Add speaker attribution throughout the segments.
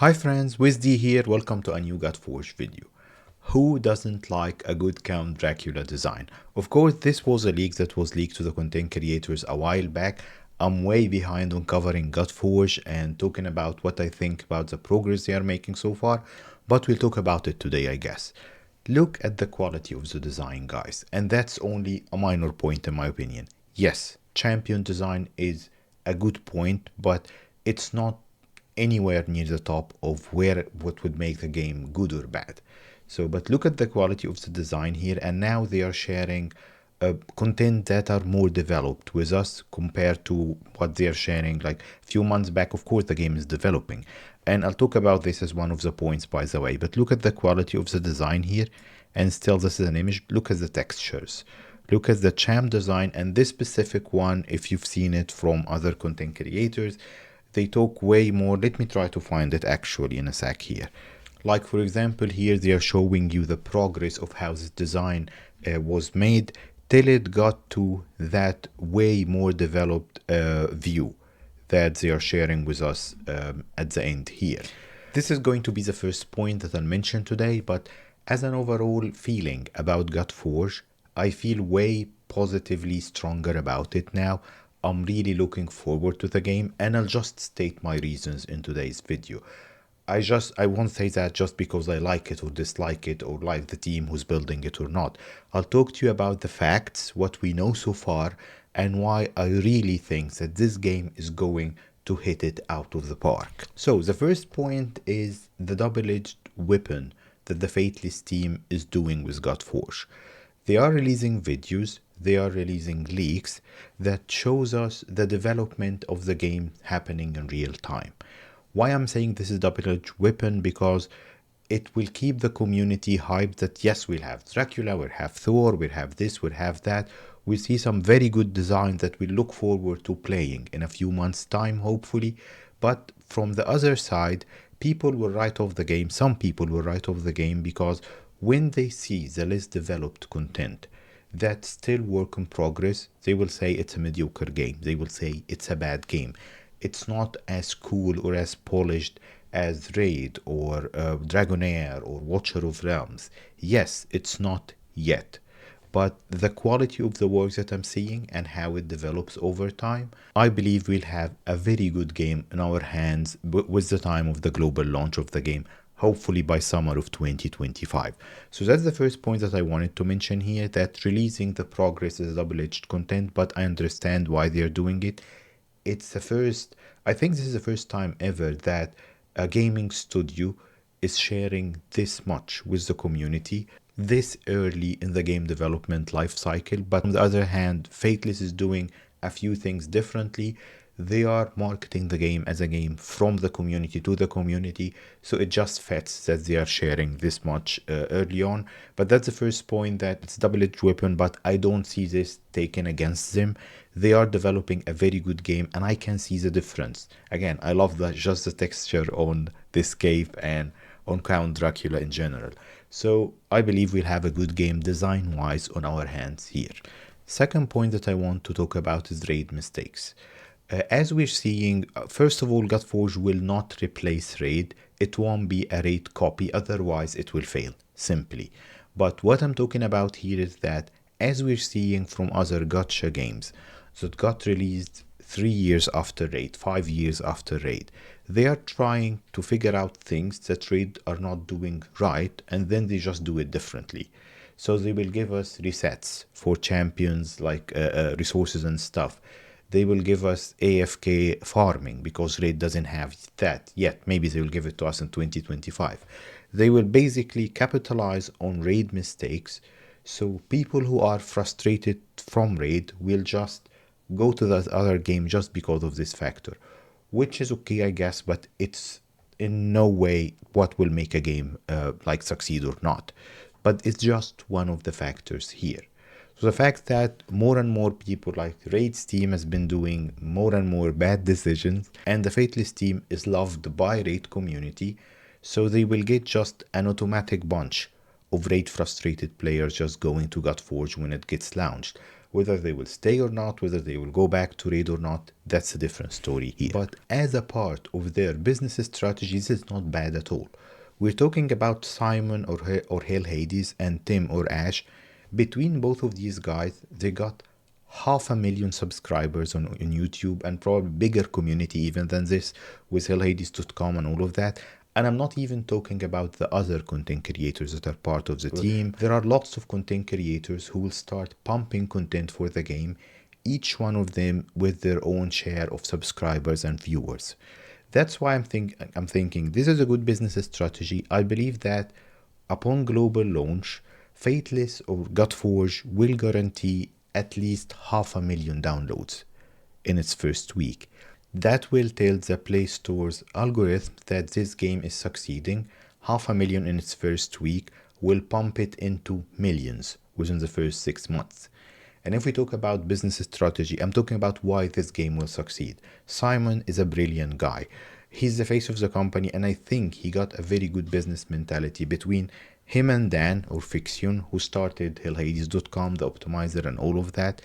Speaker 1: Hi friends, WizD here, welcome to a new Godforge video. Who doesn't like a good Count Dracula design? Of course, this was a leak that was leaked to the content creators a while back. I'm way behind on covering Godforge and talking about what I think about the progress they are making so far, but we'll talk about it today, I guess. Look at the quality of the design, guys, and that's only a minor point in my opinion. Yes, champion design is a good point, but it's not anywhere near the top of what would make the game good or bad. So, but look at the quality of the design here, and now they are sharing content that are more developed with us compared to what they're sharing like a few months back. Of course, the game is developing, and I'll talk about this as one of the points, by the way. But look at the quality of the design here, and still this is an image. Look at the textures. Look at the champ design, and this specific one, if you've seen it from other content creators, they talk way more. Let me try to find it actually in a sec here. Like for example, here they are showing you the progress of how this design was made till it got to that way more developed view that they are sharing with us at the end here. This is going to be the first point that I'll mention today, but as an overall feeling about Godforge, I feel way positively stronger about it now. I'm really looking forward to the game, and I'll just state my reasons in today's video. I won't say that just because I like it or dislike it or like the team who's building it or not. I'll talk to you about the facts, what we know so far, and why I really think that this game is going to hit it out of the park. So the first point is the double-edged weapon that the Faithless team is doing with Godforge. They are releasing videos, they are releasing leaks that shows us the development of the game happening in real time. Why I'm saying this is double-edged weapon? Because it will keep the community hyped that yes, we'll have Dracula, we'll have Thor, we'll have this, we'll have that. We'll see some very good designs that we look forward to playing in a few months' time, hopefully. But from the other side, people will write off the game. Some people will write off the game because when they see the less developed content that's still work in progress, they will say it's a mediocre game. They will say it's a bad game. It's not as cool or as polished as Raid or Dragonair or Watcher of Realms. Yes, it's not yet. But the quality of the work that I'm seeing and how it develops over time, I believe we'll have a very good game in our hands with the time of the global launch of the game, hopefully by summer of 2025. So that's the first point that I wanted to mention here, that releasing the progress is double-edged content, but I understand why they're doing it. It's the first, I think this is the first time ever that a gaming studio is sharing this much with the community this early in the game development life cycle. But on the other hand, Faithless is doing a few things differently. They are marketing the game as a game from the community to the community, so it just fits that they are sharing this much early on. But that's the first point, that it's double-edged weapon, but I don't see this taken against them. They are developing a very good game, and I can see the difference. Again, I love just the texture on this cave and on Count Dracula in general. So I believe we'll have a good game design-wise on our hands here. Second point that I want to talk about is raid mistakes. As we're seeing, first of all, Godforge will not replace Raid. It won't be a Raid copy, otherwise it will fail, simply. But what I'm talking about here is that, as we're seeing from other gacha games that got released 3 years after Raid, 5 years after Raid, they are trying to figure out things that Raid are not doing right, and then they just do it differently. So they will give us resets for champions, like resources and stuff. They will give us AFK farming because Raid doesn't have that yet. Maybe they will give it to us in 2025. They will basically capitalize on Raid mistakes, so people who are frustrated from Raid will just go to that other game just because of this factor, which is okay, I guess, but it's in no way what will make a game like succeed or not. But it's just one of the factors here. So the fact that more and more people, like Raid's team, has been doing more and more bad decisions, and the Faithless team is loved by Raid community, so they will get just an automatic bunch of Raid frustrated players just going to Godforge when it gets launched. Whether they will stay or not, whether they will go back to raid or not, that's a different story here. But as a part of their business strategies, it's not bad at all. We're talking about Simon or Hell Hades and Tim or Ash. Between both of these guys, they got 500,000 subscribers on YouTube, and probably bigger community even than this with hellhades.com and all of that. And I'm not even talking about the other content creators that are part of the team. There are lots of content creators who will start pumping content for the game, each one of them with their own share of subscribers and viewers. That's why I'm thinking this is a good business strategy. I believe that upon global launch, Fateless or Godforge will guarantee at least 500,000 downloads in its first week. That will tell the Play Store's algorithm that this game is succeeding. 500,000 in its first week will pump it into millions within the first 6 months. And if we talk about business strategy, I'm talking about why this game will succeed. Simon is a brilliant guy. He's the face of the company, and I think he got a very good business mentality between him and Dan, or Fiction, who started hellhades.com, the optimizer, and all of that.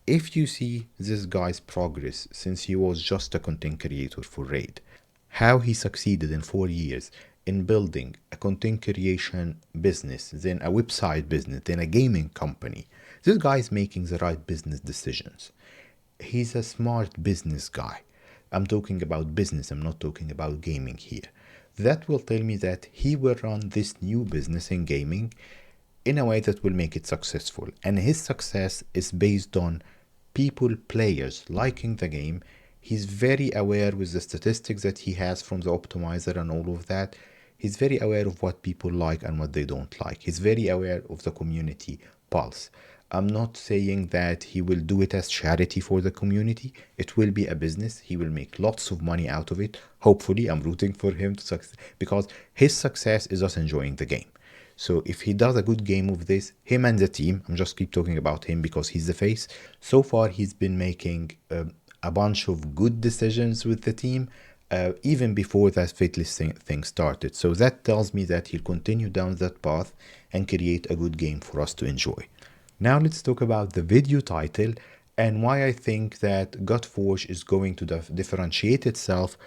Speaker 1: If you see this guy's progress since he was just a content creator for Raid, how he succeeded in 4 years in building a content creation business, then a website business, then a gaming company, this guy is making the right business decisions. He's a smart business guy. I'm talking about business, I'm not talking about gaming here. That will tell me that he will run this new business in gaming in a way that will make it successful. And his success is based on people, players liking the game. He's very aware with the statistics that he has from the optimizer and all of that. He's very aware of what people like and what they don't like. He's very aware of the community pulse. I'm not saying that he will do it as charity for the community. It will be a business. He will make lots of money out of it. Hopefully, I'm rooting for him to succeed, because his success is us enjoying the game. So if he does a good game of this, him and the team, I'm just keep talking about him because he's the face. So far, he's been making a bunch of good decisions with the team, even before that Fateless thing started. So that tells me that he'll continue down that path and create a good game for us to enjoy. Now let's talk about the video title and why I think that Godforge is going to differentiate itself,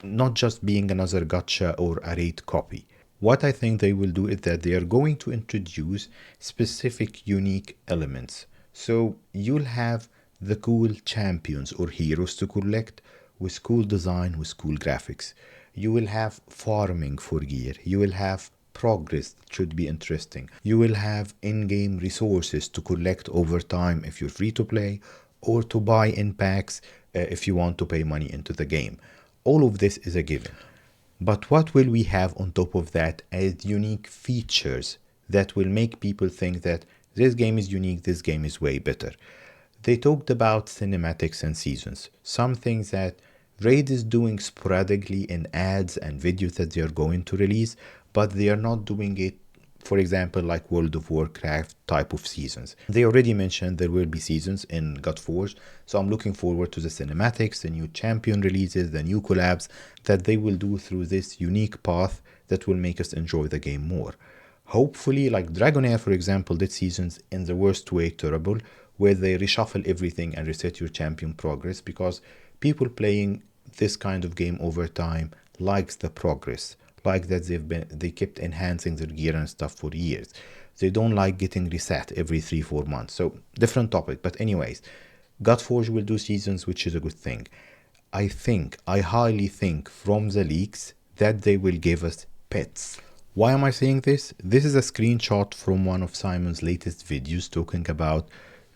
Speaker 1: not just being another gacha or a raid copy. What I think they will do is that they are going to introduce specific unique elements. So you'll have the cool champions or heroes to collect with cool design, with cool graphics. You will have farming for gear. You will have progress that should be interesting. You will have in-game resources to collect over time if you're free to play, or to buy in packs if you want to pay money into the game. All of this is a given. But what will we have on top of that as unique features that will make people think that this game is unique, this game is way better? They talked about cinematics and seasons, some things that Raid is doing sporadically in ads and videos that they are going to release, but they are not doing it, for example, like World of Warcraft type of seasons. They already mentioned there will be seasons in Godforge, so I'm looking forward to the cinematics, the new champion releases, the new collabs that they will do through this unique path that will make us enjoy the game more. Hopefully, like Dragonair, for example, did seasons in the worst way terrible, where they reshuffle everything and reset your champion progress, because people playing this kind of game over time likes the progress, like that they kept enhancing their gear and stuff for years. They don't like getting reset every 3-4 months. So different topic, but anyways, Godforge will do seasons, which is a good thing. I highly think from the leaks that they will give us pets. Why am I saying this? This is a screenshot from one of Simon's latest videos talking about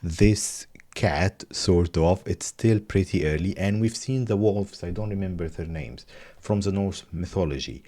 Speaker 1: this cat, sort of. It's still pretty early, and we've seen the wolves, I don't remember their names, from the Norse mythology.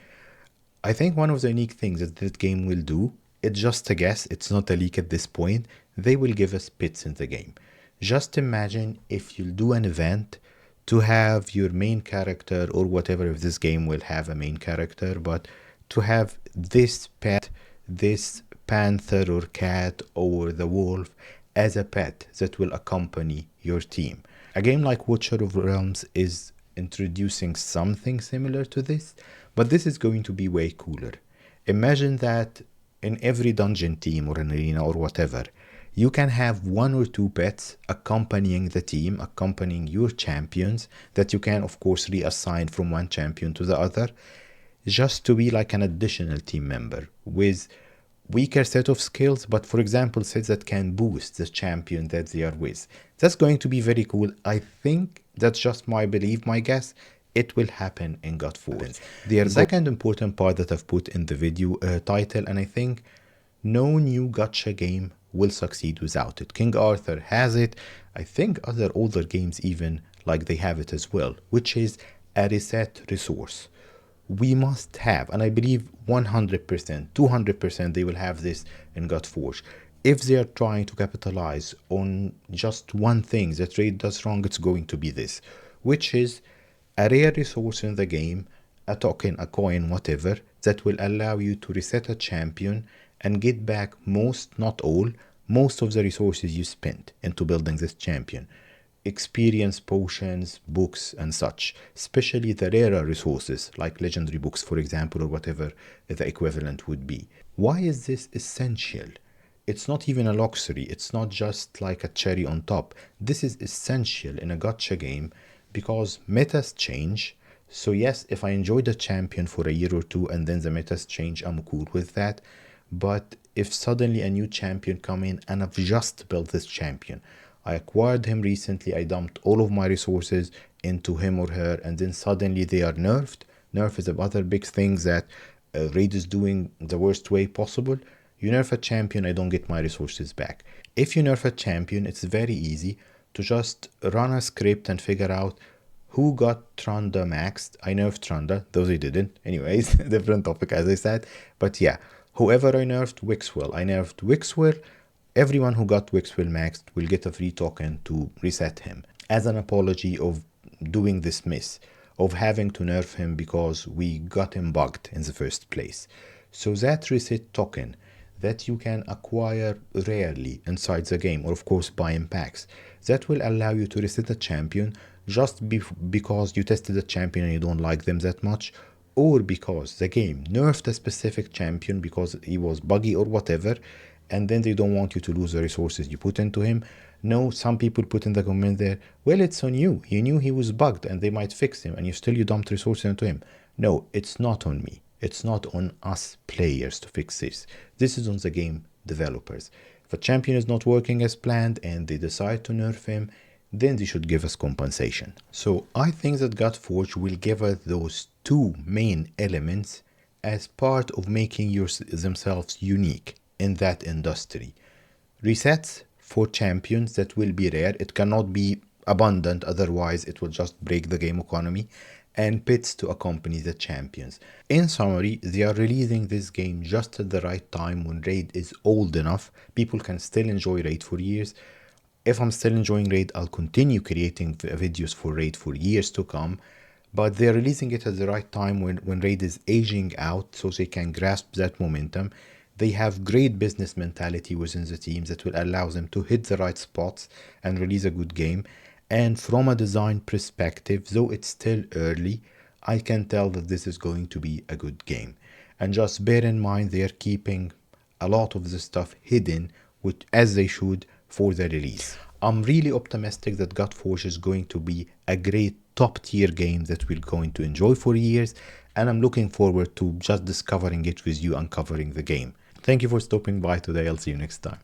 Speaker 1: I think one of the unique things that this game will do, it's just a guess, it's not a leak at this point, they will give us pets in the game. Just imagine if you'll do an event to have your main character, or whatever, if this game will have a main character, but to have this pet, this panther or cat or the wolf as a pet that will accompany your team. A game like Watcher of Realms is introducing something similar to this, but this is going to be way cooler. Imagine that in every dungeon team or an arena or whatever, You can have 1 or 2 pets accompanying the team, accompanying your champions, that you can of course reassign from one champion to the other, just to be like an additional team member with weaker set of skills, but for example sets that can boost the champion that they are with. That's going to be very cool. I think that's just my belief, my guess. It will happen in Godforge. The second important part that I've put in the video title, and I think no new gacha game will succeed without it. King Arthur has it. I think other older games even like they have it as well, which is a reset resource. We must have, and I believe 100%, 200% they will have this in Godforge. If they are trying to capitalize on just one thing that Raid does wrong, it's going to be this, which is a rare resource in the game, a token, a coin, whatever, that will allow you to reset a champion and get back most, not all, most of the resources you spent into building this champion. Experience, potions, books, and such, especially the rarer resources like legendary books, for example, or whatever the equivalent would be. Why is this essential? It's not even a luxury. It's not just like a cherry on top. This is essential in a gacha game because metas change. So yes, if I enjoy the champion for a year or two and then the metas change, I'm cool with that. But if suddenly a new champion come in and I've just built this champion, I acquired him recently, I dumped all of my resources into him or her, and then suddenly they are nerfed. Nerf is another big thing that Raid is doing the worst way possible. You nerf a champion, I don't get my resources back. If you nerf a champion, it's very easy to just run a script and figure out who got Trunda maxed. I nerfed Trunda, though they didn't. Anyways, different topic as I said. But yeah, whoever I nerfed, Wixwell. I nerfed Wixwell. Everyone who got Wixwell maxed will get a free token to reset him as an apology of doing this miss, of having to nerf him because we got him bugged in the first place. So that reset token that you can acquire rarely inside the game, or of course buy in packs, that will allow you to reset a champion just because you tested a champion and you don't like them that much, or because the game nerfed a specific champion because he was buggy or whatever, and then they don't want you to lose the resources you put into him. No, some people put in the comment there, well, it's on you. You knew he was bugged and they might fix him and you dumped resources into him. No, it's not on me. It's not on us players to fix this. This is on the game developers. If a champion is not working as planned and they decide to nerf him, then they should give us compensation. So I think that Godforge will give us those two main elements as part of making themselves unique in that industry. Resets for champions that will be rare. It cannot be abundant, otherwise it will just break the game economy. And pits to accompany the champions. In summary, they are releasing this game just at the right time when Raid is old enough. People can still enjoy Raid for years. If I'm still enjoying Raid, I'll continue creating videos for Raid for years to come. But they're releasing it at the right time when Raid is aging out so they can grasp that momentum. They have great business mentality within the teams that will allow them to hit the right spots and release a good game. And from a design perspective, though it's still early, I can tell that this is going to be a good game. And just bear in mind they are keeping a lot of the stuff hidden, as they should, for the release. I'm really optimistic that Godforge is going to be a great top tier game that we're going to enjoy for years, and I'm looking forward to just discovering it with you and covering the game. Thank you for stopping by today. I'll see you next time.